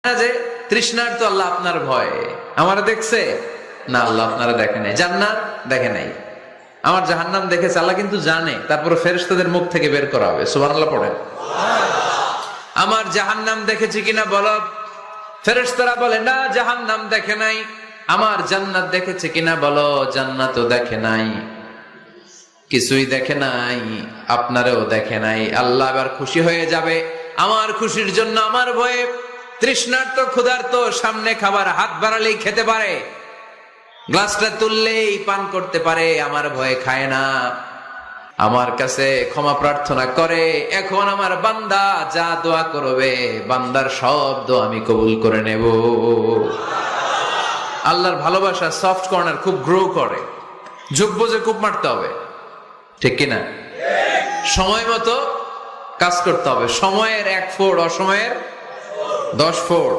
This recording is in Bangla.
না যে তৃষ্ণার তো আল্লাহ আপনার ভয় আমারে দেখছে না, আল্লাহ আপনারা দেখে নাই। জান্নাত দেখে নাই, আমার জাহান্নাম দেখেছে আল্লাহ কিন্তু জানে। তারপরে ফেরেশতাদের মুখ থেকে বের করা হবে। সুবহানাল্লাহ পড়েন। আমার জাহান্নাম দেখেছি কিনা বলো। ফেরেশতারা বলে না, জাহান্নাম দেখে নাই। আমার জান্নাত দেখেছে কিনা বলো, জান্নাতও দেখে নাই। কিছুই দেখে নাই, আপনারেও দেখে নাই। আল্লাহ এবার খুশি হয়ে যাবে। আমার খুশির জন্য আমার ভয়ে তৃষ্ণার্ত ক্ষুধার্ত সামনে খাবার হাত বাড়ালেই খেতে পারে, গ্লাসটা তুললেই পান করতে পারে, আমার ভয়ে খায় না। আমার কাছে ক্ষমা প্রার্থনা করে। এখন আমার বান্দা যা দোয়া করবে, বান্দার সব দোয়া আমি কবুল করে নেব। আল্লাহর ভালোবাসা সফট কর্নার খুব গ্রো করে, যোগ বুঝে খুব মারতে হবে, ঠিক কিনা? সময় মতো কাজ করতে হবে। সময়ের 1 ফোড়, অসময়ের 10 ফোড়।